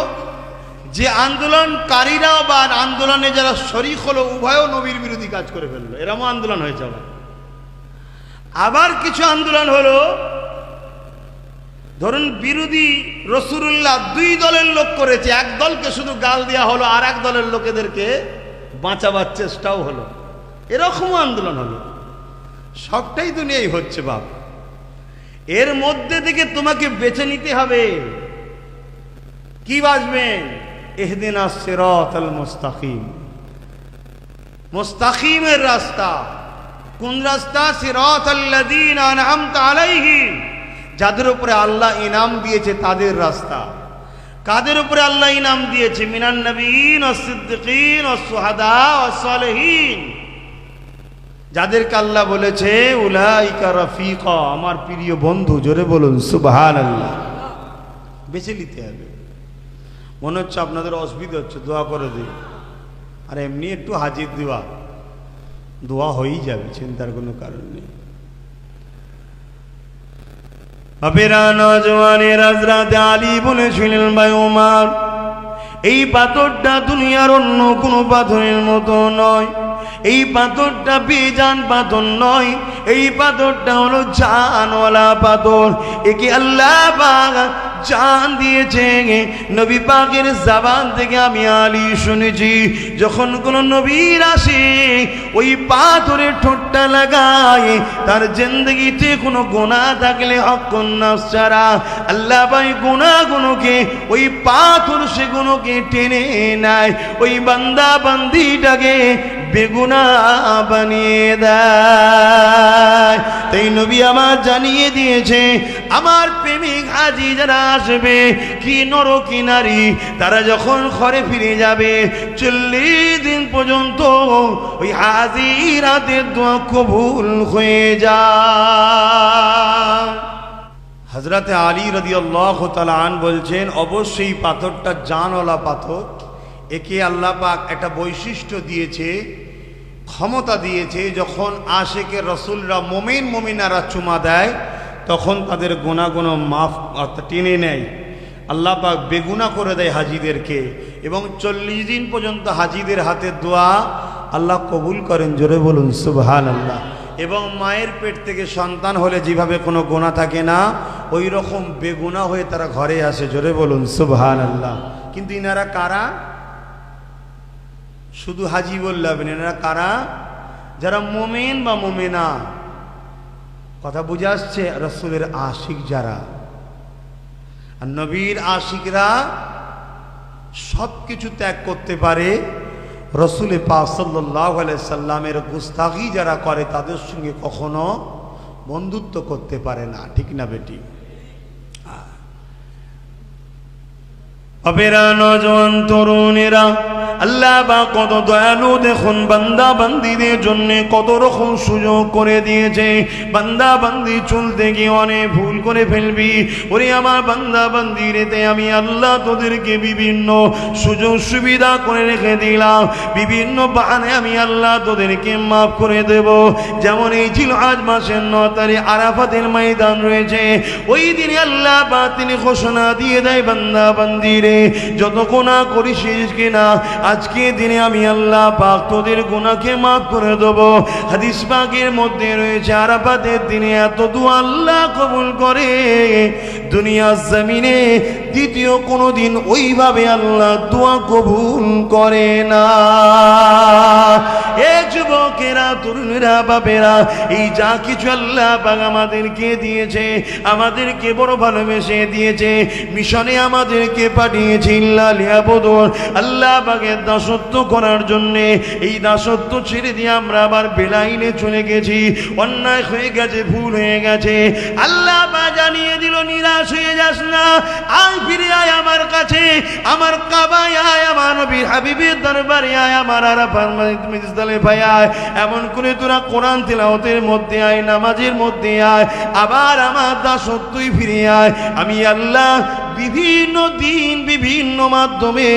যে আন্দোলনকারীরাও বা আন্দোলনে যারা শরীক হলো উভয়ও নবীর বিরোধী কাজ করে ফেললো, এরকম আন্দোলন হয়েছে। আবার কিছু আন্দোলন হলো, ধরুন বিরোধী রাসূলুল্লাহ দুই দলের লোক করেছে, এক দলকে শুধু গাল দেওয়া হলো, আর এক দলের লোকেদেরকে বাঁচাবার চেষ্টাও হলো, এরকম আন্দোলন হলো। সবটাই দুনিয়ায় হচ্ছে বাপ। এর মধ্যে থেকে তোমাকে বেছে নিতে হবে, কি বাঁচবেন? ইহদিনাস সিরাতাল মুস্তাকিম, মুস্তাকিমের রাস্তা। কোন রাস্তা? সিরাতাল্লাযীনা আনআমতা আলাইহিম, যাদের উপরে আল্লাহ ইনাম দিয়েছে তাদের রাস্তা। কাদের উপরে আল্লাহ ইনাম দিয়েছে? মিনান নবিয়্যিন ওয়াস সিদ্দিকিন ওয়াস শুহাদা ওয়াস সালিহিন, যাদেরকে আল্লাহ বলেছে উলাইকা রাফিকা, আমার প্রিয় বন্ধু। জোরে বলুন সুবহানাল্লাহ। বেছে নিতে হবে। মনে হচ্ছে আপনাদের অসুবিধা হচ্ছে, দোয়া করে দিই। আর এমনি একটু হাজির দোয়া, দোয়া হয়েই যাবে, চিন্তার কোনো কারণ নেই। বাপেরা, নওজওয়ানের হযরত আলী বলেছিলেন, ভাই ওমর, এই পাথরটা দুনিয়ার অন্য কোনো পাথরের মতো নয়, এই পাথরটা বেজান পাথর নয়, এই পাথরটা হলো জানওয়ালা পাথর। একে আল্লাহ পাক জান দিয়েছে। নবী পাকের জবান থেকে আমি আলী শুনেছি, যখন কোন নবীর আসে ওই পাথরের ঠোঁটটা লাগায়, তার জিন্দেগিতে কোনো গুনাহ থাকলে হক্কুন নাফস ছাড়া আল্লাহ ভাই গুনাহগুলোকে ওই পাথর সেগুলোকে টেনে নেয়, ওই বান্দা বান্দিটাকে বেগুনাহ বানিয়ে দেয়। তাই নবী আমার জানিয়ে দিয়েছে, আমার প্রেমিক হাজি যারা আসবে, কি নর কি নারী, তারা যখন ঘরে ফিরে যাবে 40 দিন পর্যন্ত ওই হাজির হাতের দোয়া কবুল হয়ে যায়। হযরতে আলী রাদিয়াল্লাহু তাআলা আন বলছেন, অবশ্যই পাথরটা জানওয়ালা পাথর। একে আল্লাহ পাক একটা বৈশিষ্ট্য দিয়েছে, ক্ষমতা দিয়েছে, যখন আশিকে রসুলরা মুমিন মুমিনারা চুমা দেয় তখন তাদের গুনাহগুলো মাফ টেনে নেয়, আল্লাহ পাক বেগুনা করে দেয় হাজিদেরকে, এবং 40 দিন পর্যন্ত হাজিদের হাতের দোয়া আল্লাহ কবুল করেন। জোরে বলুন সুবহানাল্লাহ। এবং মায়ের পেট থেকে সন্তান হলে যেভাবে কোনো গুনাহ থাকে না, ওই রকম বেগুনা হয়ে তারা ঘরে আসে। জোরে বলুন সুবহানাল্লাহ। কিন্তু ইনারা কারা? শুধু হাজি বললে হবে না, এনারা কারা? যারা মুমিন বা মুমিনা। কথা বুঝে আসছে? রাসূলের আশিক যারা, আর নবীর আশিকরা সব কিছু ত্যাগ করতে পারে, রাসূল পাক সাল্লাল্লাহু আলাইহি সাল্লামের গুস্তাখি যারা করে তাদের সঙ্গে কখনো বন্ধুত্ব করতে পারে না। ঠিক না বেটি? অবেরা নওজোয়ান তরুণেরা, আল্লাহ বা কত দয়ালু দেখুন, বান্দা বান্দিদের জন্য কত রকম সুযোগ করে দিয়েছে। বান্দা বান্দি চলতে গিয়ে অনেক ভুল করে ফেলবি, ওরে আমার বান্দা বান্দিরেতে আমি আল্লাহ তোদেরকে বিভিন্ন সুযোগ সুবিধা করে রেখে দিলাম, বিভিন্ন বাহানে আমি আল্লাহ তোদেরকে মাফ করে দেব। যেমন এই ছিল আজ মাসের 9 তারিখ আরাফাতের ময়দান রয়েছে, ওই দিনে আল্লাহ বা তিনি ঘোষণা দিয়ে দেয়, বান্দা বান্দিরে যত গুনাহ করিস কিনা আজকে দিনে আমি আল্লাহ পাক তোদের গুনাহকে মাফ করে দেব। হাদিস পাকের মধ্যে রয়েছে আরাফাতের দিনে এত দোয়া আল্লাহ কবুল করে, দুনিয়ার জমিনে দ্বিতীয় কোনো দিন ওইভাবে আল্লাহ দোয়া কবুল করে না। এ যুবকেরা, তরুণেরা, বাবেরা, এই যা কিছু আল্লাহ পাক আমাদেরকে দিয়েছে, আমাদেরকে বড় ভালোবেসে দিয়েছে, মিশনে আমাদেরকে পাঠিয়েছে আল্লাহ পাকের দাসত্ব করার জন্যে। এই দাসত্ব ছেড়ে দিয়ে আমরা আবার বেলাইনে চলে গেছি, অন্যায় হয়ে গেছে, ভুল হয়ে গেছে। আল্লাহ পাক জানিয়ে দিল, নিরাশ হয়ে যাস না, আয় ফিরে আয় আমার কাছে, আমার কাবায় আয়, আমার নবীর হাবিবের দরবারে আয়, আমার আরাফাত মুজদালিফায় আয়, এমন করে তোরা কোরআন তিলাওয়াতের মধ্যে আয়, নামাজের মধ্যে আয়, আবার আমার দাসত্বই ফিরে আয়। আমি আল্লাহ বিভিন্ন দিন বিভিন্ন মাধ্যমে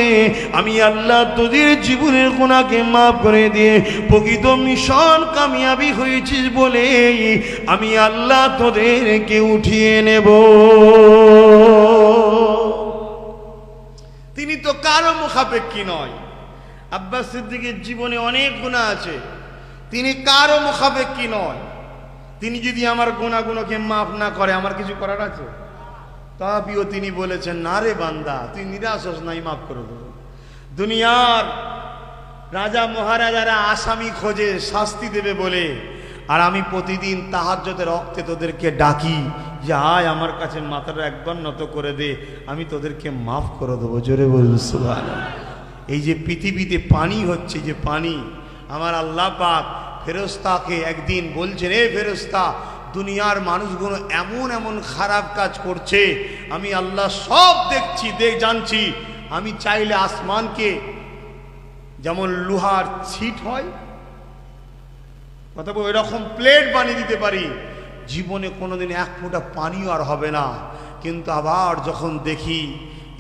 আমি আল্লাহ তোদের জীবনের গুনাহকে মাফ করে দিয়ে প্রকৃত মিশন কামিয়াবি হয়েছিস বলে আমি আল্লাহ তোদেরকে উঠিয়ে নেব। তিনি তো কারো মুখাপেক্ষী নয়। আব্বাস সিদ্দিকের জীবনে অনেক গুনাহ আছে, তিনি কারো মুখাপেক্ষী নয়। তিনি যদি আমার গুনাহগুলোকে মাফ না করে আমার কিছু করার আছে? তথাপিও তিনি বলেছেন, না রে বান্দা, তুই নিরাশ হোস নাই, মাফ করে দেব। দুনিয়ার রাজা মহারাজারা আসামি খোঁজে শাস্তি দেবে বলে, আর আমি প্রতিদিন তাহাজ্জুদের ওয়াক্তে তোদেরকে ডাকি যে আয় আমার কাছে মাথাটা একবার নত করে দে, আমি তোদেরকে মাফ করে দেবো। জোরে বলুন সুবহানাল্লাহ। এই যে পৃথিবীতে পানি হচ্ছে, যে পানি, আমার আল্লাহ পাক ফেরেশতাকে একদিন বলছেন, এ ফেরেশতা, দুনিয়ার মানুষগুলো এমন এমন খারাপ কাজ করছে, আমি আল্লাহ সব দেখছি, জানছি। আমি চাইলে আসমানকে যেমন লোহার ছিট হয়, কথা বল, এরকম প্লেট বানিয়ে দিতে পারি, জীবনে কোনোদিন এক ফোঁটা পানিও আর হবে না। কিন্তু আবার যখন দেখি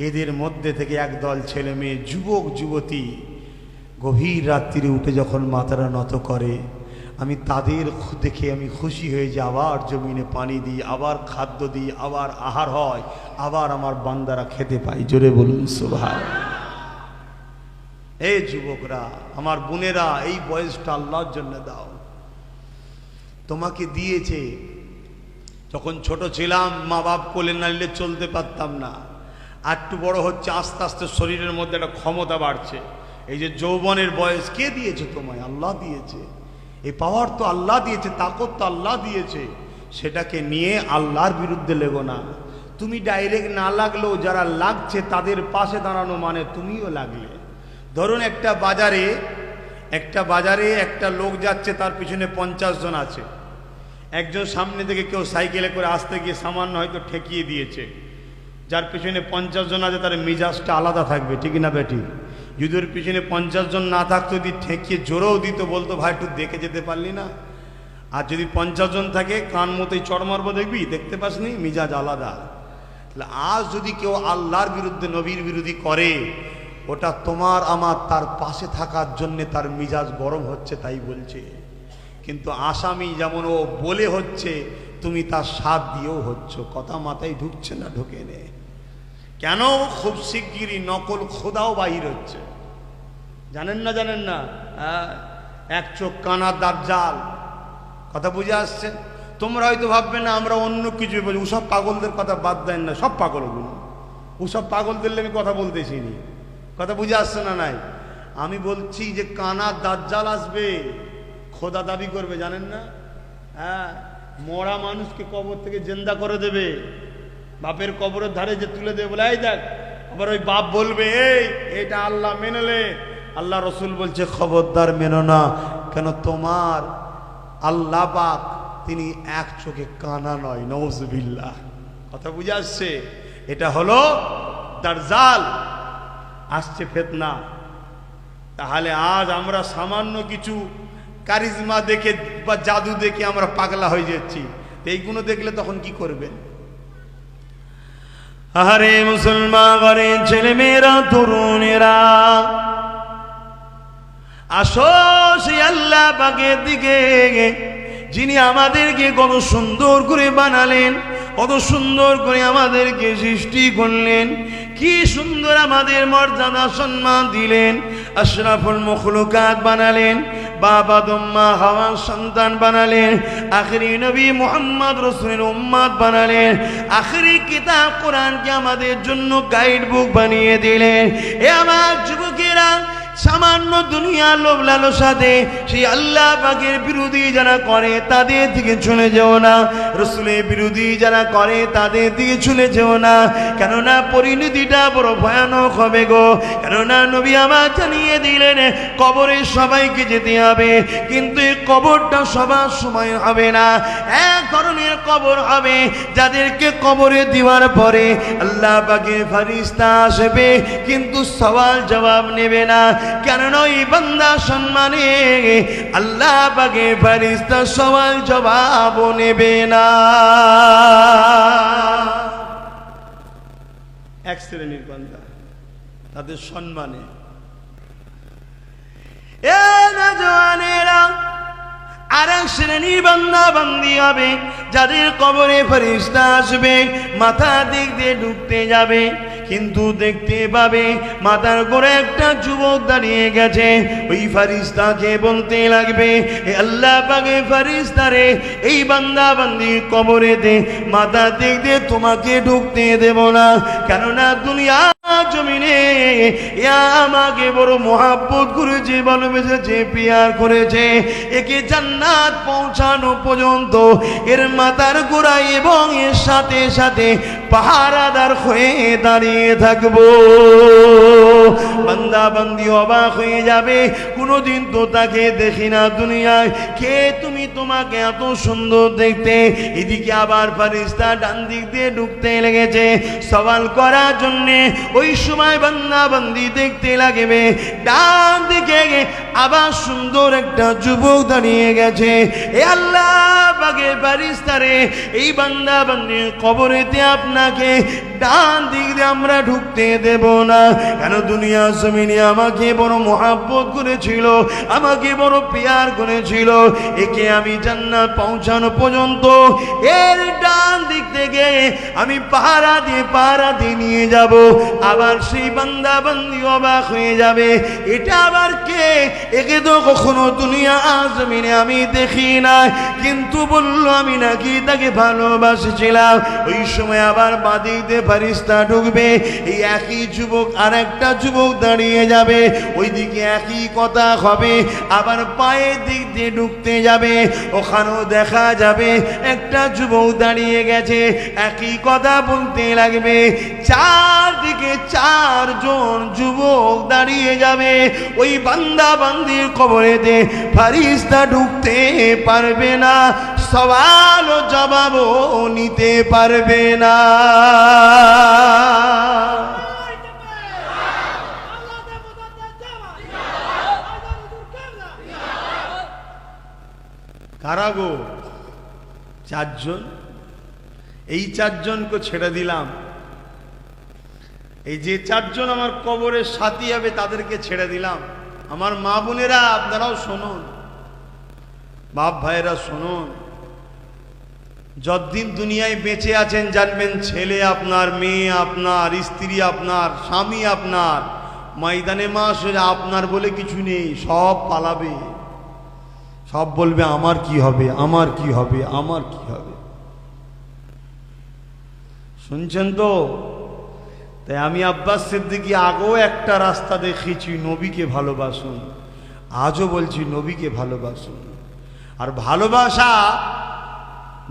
এদের মধ্যে থেকে একদল ছেলে মেয়ে, যুবক যুবতী গভীর রাত্রিরে উঠে যখন মাথাটা নত করে, আমি তাদের দেখে আমি খুশি হয়ে যে আবার জমিনে পানি দিই, আবার খাদ্য দিই, আবার আহার হয়, আবার আমার বান্দারা খেতে পাই। জোরে বলুন সুবহানাল্লাহ। এই যুবকরা, আমার বোনেরা, এই বয়সটা আল্লাহর জন্য দাও। তোমাকে দিয়েছে, যখন ছোট ছিলাম মা বাপ কোলে না নিলে চলতে পারতাম না, আর একটু বড় হচ্ছে, আস্তে আস্তে শরীরের মধ্যে একটা ক্ষমতা বাড়ছে। এই যে যৌবনের বয়স কে দিয়েছে তোমায়? আল্লাহ দিয়েছে। এই পাওয়ার তো আল্লাহ দিয়েছে, তাকত তো আল্লাহ দিয়েছে। সেটাকে নিয়ে আল্লাহর বিরুদ্ধে লেগো না। তুমি ডাইরেক্ট না লাগলেও যারা লাগছে তাদের পাশে দাঁড়ানো মানে তুমিও লাগলে। ধরুন একটা বাজারে একটা লোক যাচ্ছে, তার পিছনে 50 জন আছে। একজন সামনে থেকে কেউ সাইকেলে করে আসতে গিয়ে সামান্য হয়তো ঠেকিয়ে দিয়েছে, যার পিছনে 50 জন আছে তার মেজাজটা আলাদা থাকবে, ঠিক না বেটি? যদি ওর পিছনে 50 জন না থাকতো, যদি ঠেকিয়ে জোরেও দিত, বলতো ভাই একটু দেখে যেতে পারলি না। আর যদি 50 জন থাকে, কান মতোই চড় মারবো, দেখবি, দেখতে পাসনি, মিজাজ আলাদা। আজ যদি কেউ আল্লাহর বিরুদ্ধে, নবীর বিরোধী করে, ওটা তোমার আমার তার পাশে থাকার জন্যে তার মিজাজ গরম হচ্ছে, তাই বলছে। কিন্তু আসামি যেমন ও বলে হচ্ছে, তুমি তার সাথ দিয়েও হচ্ছ। কথা মাথায় ঢুকছে না? ঢোকে নে। কেন? খুব শিগগিরই নকল খোদাও বাহির হচ্ছে, জানেন না? এক চোখ কানা দাজ্জাল। কথা বুঝে আসছে? তোমরা হয়তো ভাববে না আমরা অন্য কিছু বলি, ওসব পাগলদের কথা বাদ দেন না, সব পাগল ওগুলো, ওসব পাগলদের আমি কথা বলতেছি নি। কথা বুঝে আসছে না? নাই, আমি বলছি যে কানা দাজ্জাল আসবে, খোদা দাবি করবে, জানেন না? মরা মানুষকে কবর থেকে জিন্দা করে দেবে, বাপের কবরের ধারে যে তুলে দেবে, বলে এই দেখ। আবার ওই বাপ বলবে, এটা আল্লাহ মেনেলে। আল্লাহ রসুল বলছে খবরদার মেনো না। কেন? তোমার আল্লাহ পাক তিনি এক চোখে কানা নয়, নাউজুবিল্লাহ। কথা বুঝে আসছে? এটা হলো দাজ্জাল, আসছে ফিতনা। তাহলে আজ আমরা সামান্য কিছু কারিজমা দেখে বা জাদু দেখে আমরা পাগলা হয়ে যাচ্ছি, এইগুলো দেখলে তখন কি করবেন? আরে মুসলমান ঘরের ছেলে মেয়েরা, তরুণেরা, আসো সেই আল্লাহ পাকের দিকে, যিনি আমাদেরকে কত সুন্দর করে বানালেন, কত সুন্দর করে আমাদেরকে সৃষ্টি করলেন, কি সুন্দর আমাদের মর্যাদা সম্মান দিলেন, আশরাফুল মখলুকাত বানালেন, বাবা আদম মা হাওয়ার সন্তান বানালেন, আখেরি নবী মুহাম্মদ রাসূলের উম্মত বানালেন, আখেরি কিতাব কোরআনকে আমাদের জন্য গাইড বুক বানিয়ে দিলেন। এ আমার যুবকেরা, সামান্য দুনিয়া লোভ লালসাতে সেই আল্লাহ পাকের বিরোধী যারা করে তাদের দিকে চলে যেও না, রাসূলের বিরোধী যারা করে তাদের দিকে চলে যেও না, কেননা পরিণতিটা বড় ভয়ানক হবে গো। কেননা নবী আমার জানিয়ে দিলেন কবরে সবাইকে যেতে হবে, কিন্তু এই কবরটা সবার সময় হবে না। এক ধরনের কবর হবে যাদেরকে কবরে দেওয়ার পরে আল্লাহ পাকের ফেরেশতা আসবে, কিন্তু সওয়াল জবাব নেবে না, কেননা এই বান্দা সম্মানে আল্লাহ পাকের ফেরেশতা সওয়াল জবাব নেবে না। এক শ্রেণীর বান্দা, তাদের সম্মানে। এ নওজওয়ানেরা, আর এক শ্রেণীর বান্দা বান্দি হবে যাদের কবরে ফেরেশতা আসবে, মাথা দিক দিয়ে ঢুকতে যাবে, কিন্তু দেখতে পাবে মাথার করে একটা যুবক দাঁড়িয়ে গেছে। ওই ফেরেশতাকে বলতে লাগবে, এ আল্লাহ পাকের ফেরেশতা রে, এই বান্দা বান্দির কবরেতে মাথা দিক দিয়ে তোমাকে ঢুকতে দেব না, কেননা দুনিয়া জমিনে আমাকে বড় মহাব্বত করেছে, ভালোবেসেছে, পিয়ার করেছে, একে জান্নাত পৌঁছানো পর্যন্ত এর মাথার গোড়ায় এবং এর সাথে সাথে পাহারাদার হয়ে দাঁড়িয়ে থাকবো। বান্দা বান্দি অবাক হয়ে যাবে, কোনোদিন তো তাকে দেখি না দুনিয়ায়, কে তুমি, তোমাকে এত সুন্দর দেখতে। এদিকে আবার ফেরেশতা ডান দিক দিয়ে ঢুকতে লেগেছে সওয়াল করার জন্যে। ওই সময় বান্দা বান্দি দেখতে লাগবে ডান দিকে আবার সুন্দর একটা যুবক দাঁড়িয়ে গেছে। এ আল্লাহ পাকের ফেরেশতা রে, এই বান্দা বান্দির কবরেতে আপনাকে ডান দিক দিয়ে আমরা ঢুকতে দেব না, কেন দুনিয়া জমিনে আমাকে বড় মহাব্বত করেছিল, আমাকে বড় পিয়ার করেছিল, একে আমি জান্নাত পৌঁছানো পর্যন্ত এর ডান দিক থেকে আমি পাহারা দিয়ে নিয়ে যাব। আবার সেই বান্দা বান্দি অবাক হয়ে যাবে, এটা আবার কে, একে তো কখনো দুনিয়া জমিনে আমি দেখি না, কিন্তু বললো আমি নাকি তাকে ভালোবাসেছিলাম। ওই সময় আবার বাদিতে ফেরেশতা ঢুকবে, এই একই যুবক আর একটা যুবক দাঁড়িয়ে যাবে, ওইদিকে একই কথা হবে। আবার পায়ের দিক দিয়ে ঢুকতে যাবে, ওখানেও দেখা যাবে একটা যুবক দাঁড়িয়ে গেছে, একই কথা বলতে লাগবে। চারদিকে চারজন যুবক দাঁড়িয়ে যাবে, ওই বান্দা বান্দির কবরেতে ফেরেশতা ঢুকতে পারবে না, সওয়াল ও জবাবও নিতে পারবে না। কারা গো? চারজন। এই চারজনকে ছেড়ে দিলাম। এই যে চারজন আমার কবরের সাথী হবে তাদেরকে ছেড়ে দিলাম। আমার মা বোনেরা আপনারাও শুনুন, বাপ ভাইয়েরা শুনুন, যতদিন দুনিয়ায় বেঁচে আছেন জানবেন ছেলে আপনার, মেয়ে আপনার, স্ত্রী আপনার, স্বামী আপনার, ময়দানে মাস আপনার বলে কিছু নেই, সব পালাবে, সব বলবে আমার কি হবে, আমার কি হবে, আমার কি হবে। শুনছেন তো? তাই আমি আব্বাস সিদ্দিকী আগেও একটা রাস্তা দেখিয়েছি, নবীকে ভালোবাসুন, আজও বলছি নবীকে ভালোবাসুন। আর ভালোবাসা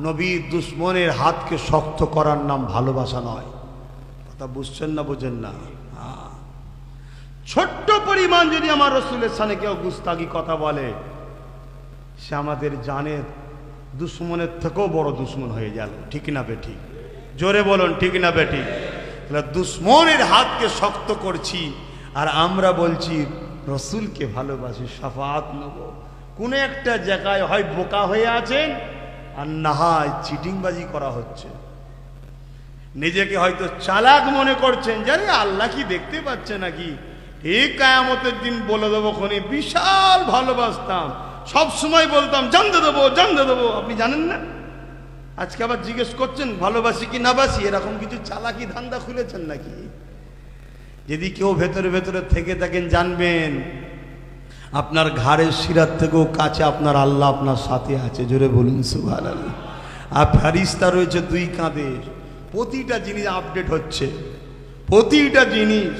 নবীর দুশ্মনের হাতকে শক্ত করার নাম ভালোবাসা নয়। কথা বুঝছেন না, বোঝেন না? ছোট্ট পরিমাণ যদি আমার রসুলের সামনে কেউ গুস্তাগি কথা বলে, সে আমাদের জানের দুশ্মনের থেকেও বড় দুশ্মন হয়ে গেল। ঠিক না বেঠিক? জোরে বলুন, ঠিক না বেঠিক? দুশ্মনের হাতকে শক্ত করছি আর আমরা বলছি রসুলকে ভালোবাসি, শাফাত নেব। কোনো একটা জায়গায় হয় বোকা হয়ে আছেন, আর না হয় চিটিংবাজি করা হচ্ছে। নিজেকে হয়তো চালাক মনে করছেন, জানি আল্লাহ কি দেখতে পাচ্ছে নাকি। ঠিক কিয়ামতের দিন বলে দেবো, খনি বিশাল ভালোবাসতাম, সব সময় বলতাম জানতে দেবো জানতে দেবো, আপনি জানেন না। আজকে আবার জিজ্ঞেস করছেন ভালোবাসি কি না বাসি, এরকম কিছু চালাকি ধান্দা খুলেছেন নাকি? যদি কেউ ভেতরে ভেতরে থেকে থাকেন, জানবেন আপনার ঘাড়ের শিরার থেকেও কাছে আপনার আল্লাহ আপনার সাথে আছে। জোরে বলুন সুবহানাল্লাহ। আর ফেরেশতা রয়েছে দুই কাঁধের, প্রতিটা জিনিস আপডেট হচ্ছে, প্রতিটা জিনিস।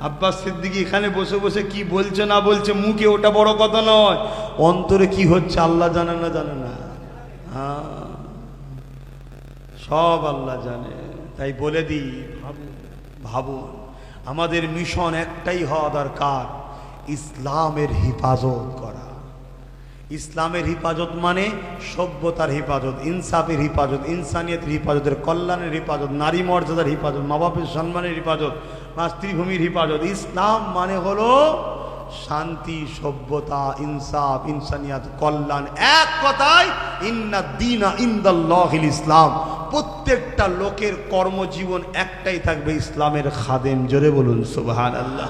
আব্বাস সিদ্দিকী এখানে বসে বসে কি বলছে না বলছে, মুখে ওটা বড় কথা নয়, অন্তরে কি হচ্ছে আল্লাহ জানে না, জানে না? হ্যাঁ, সব আল্লাহ জানে। তাই বলে দিই, ভাবুন ভাবুন, আমাদের মিশন একটাই হওয়া দরকার, ইসলামের হেফাজত করা। ইসলামের হেফাজত মানে সভ্যতার হেফাজত, ইনসাফের হেফাজত, ইনসানিয়তের হেফাজতের, কল্যাণের হেফাজত, নারী মর্যাদার হেফাজত, মা বাপের সম্মানের হেফাজত, মাতৃভূমির হেফাজত। ইসলাম মানে হলো শান্তি, সভ্যতা, ইনসাফ, ইনসানিয়ত, কল্যাণ। এক কথায় ইন্না দীনা ইনদাল্লাহিল ইসলাম। প্রত্যেকটা লোকের কর্মজীবন একটাই থাকবে, ইসলামের খাদেম। জোরে বলুন সুবহানাল্লাহ।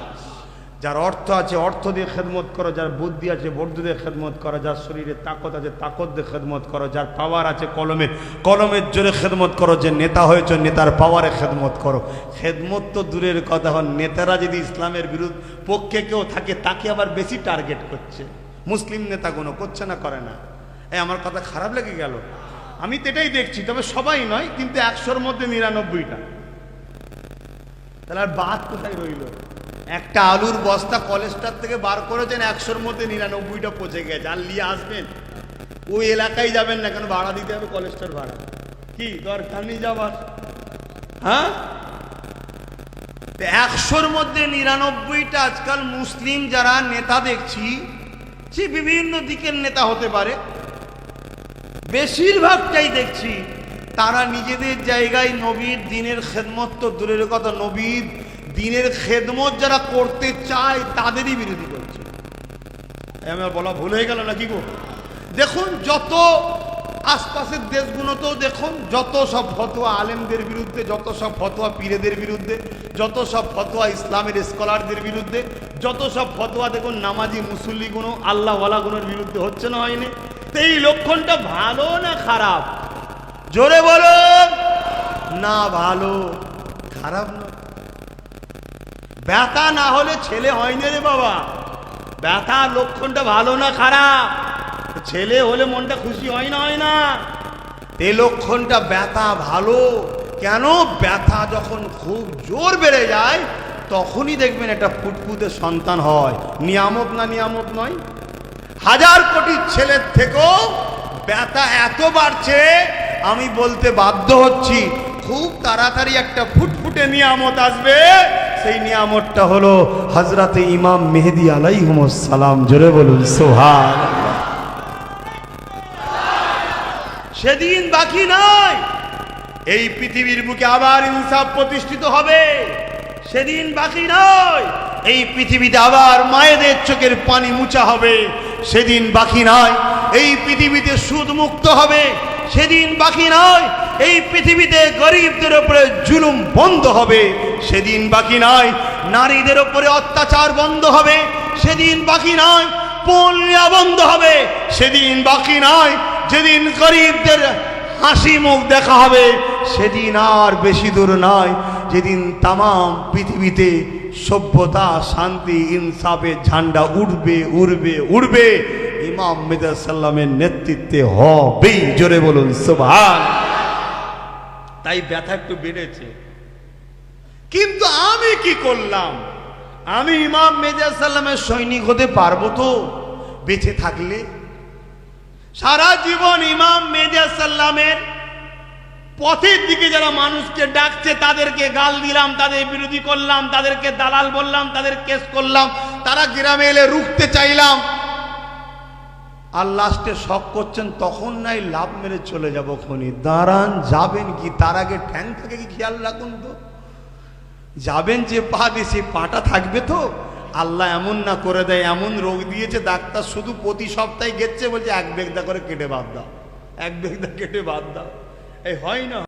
যার অর্থ আছে অর্থ দিয়ে খেদমত করো, যার বুদ্ধি আছে বুদ্ধি দিয়ে খেদমত করো, যার শরীরে তাকত আছে তাকত দিয়ে খেদমত করো, যার পাওয়ার আছে কলমের জোরে খেদমত করো, যে নেতা হয়েছ নেতার পাওয়ারে খেদমত করো। খেদমত তো দূরের কথা, হন নেতারা যদি ইসলামের বিরুদ্ধ পক্ষে কেউ থাকে, তাকে আবার বেশি টার্গেট করছে। মুসলিম নেতাগুলো করছে না, করে না। আমার কথা খারাপ লেগে গেল, আমি তো এটাই দেখছি। তবে সবাই নয়, কিন্তু 100-র মধ্যে 99টা। তাহলে আর বাদ কোথায় রইল? একটা আলুর বস্তা কলেস্টার থেকে বার করেছেন, 100-র মধ্যে 99টা পচে গেছে। আর নিয়ে আসবেন, ওই এলাকায় যাবেন না কেন, ভাড়া দিতে হবে কলেস্টার ভাড়া। কি দরকার নেই যাবার? হ্যাঁ, 100-র মধ্যে 99টা আজকাল মুসলিম যারা নেতা দেখছি, সে বিভিন্ন দিকের নেতা হতে পারে, বেশিরভাগটাই দেখছি তারা নিজেদের জায়গায় নবীর দিনের খেদমত তো দূরের কথা, নবীর দিনের খেদমত যারা করতে চায় তাদেরই বিরোধী করছে। আমার বলা ভুল হয়ে গেল নাকি গো? দেখুন, যত আশপাশের দেশগুলোতেও দেখুন, যত সব ফতোয়া আলেমদের বিরুদ্ধে, যত সব ফতোয়া পীরেদের বিরুদ্ধে, যত সব ফতোয়া ইসলামের স্কলারদের বিরুদ্ধে, যত সব ফতোয়া দেখুন নামাজি মুসল্লিগুলো আল্লাহওয়ালাগুলোর বিরুদ্ধে হচ্ছে না, হয়নি? এই লক্ষণটা ভালো না খারাপ? জোরে বলুন না। ভালো, খারাপ না। ব্যথা না হলে ছেলে হয় না রে বাবা। ব্যথা লক্ষণটা ভালো না খারাপ? ছেলে হলে মনটা খুশি হয় না, হয় না? এই লক্ষণটা ব্যথা ভালো। কেন? ব্যথা যখন খুব জোর বেড়ে যায়, তখনই দেখবেন একটা ফুটফুটে সন্তান হয়। নিয়ামত না? নিয়ামত নয়? 1000 কোটি ছেলের থেকেও ব্যথা এত বাড়ছে, আমি বলতে বাধ্য হচ্ছি, খুব তাড়াতাড়ি একটা ফুটফুটে নিয়ামত আসবে। সেই নিয়ামতটা হলো হযরতে ইমাম মেহেদী আলাইহিস সালাম। জোরে বলুন সুবহানাল্লাহ। সেদিন বাকি নয়, এই পৃথিবীর বুকে আবার ইনসাফ প্রতিষ্ঠিত হবে। সেদিন বাকি নয়, এই পৃথিবীতে আবার মায়েদের চোখের পানি মুছা হবে। সেদিন বাকি নয়, এই পৃথিবীতে সুদ মুক্ত হবে। সেদিন বাকি নয়, এই পৃথিবীতে গরিবদের উপরে জুলুম বন্ধ হবে। সেদিন বাকি নয়, নারীদের উপরে অত্যাচার বন্ধ হবে। সেদিন বাকি নয়, পণ্যা বন্ধ হবে। সেদিন বাকি নয়, যেদিন গরিবদের হাসি মুখ দেখা হবে। সেদিন আর বেশি দূর নয়, যেদিন তামাম পৃথিবীতে সভ্যতা, শান্তি, ইনসাফের ঝান্ডা উড়বে উড়বে উড়বে। ইমাম মেহেদী সাল্লামের নেতৃত্বে হবেই। জোরে বলুন সুবহানাল্লাহ। তাই ব্যথা একটু বেড়েছে, কিন্তু আমি কি করলাম? আমি ইমাম মেহেদী সাল্লামের সৈনিক হতে পারবো তো বেঁচে থাকলে? সারা জীবন ইমাম মেহেদী সাল্লামের পথের দিকে যারা মানুষকে ডাকছে তাদেরকে গাল দিলাম, তাদের বিরোধী করলাম, তাদেরকে দালাল বললাম, তাদের কেস করলাম, তারা গ্রামে এলে রুখতে চাইলাম। আর লাস্টে শক করছেন, তখন নাই লাভ মেরে চলে যাব খনি। দাঁড়ান, যাবেন কি? তার আগে ঠ্যাং থেকে কি খেয়াল রাখুন তো। যাবেন যে পা দিয়ে, সে পাটা থাকবে তো? আল্লাহ এমন না করে দেয়, এমন রোগ দিয়েছে ডাক্তার শুধু প্রতি সপ্তাহে গেছে, বলছে এক বেগদা করে কেটে বাদ দাও, এক বেগদা কেটে বাদ দাও। এই হয় না?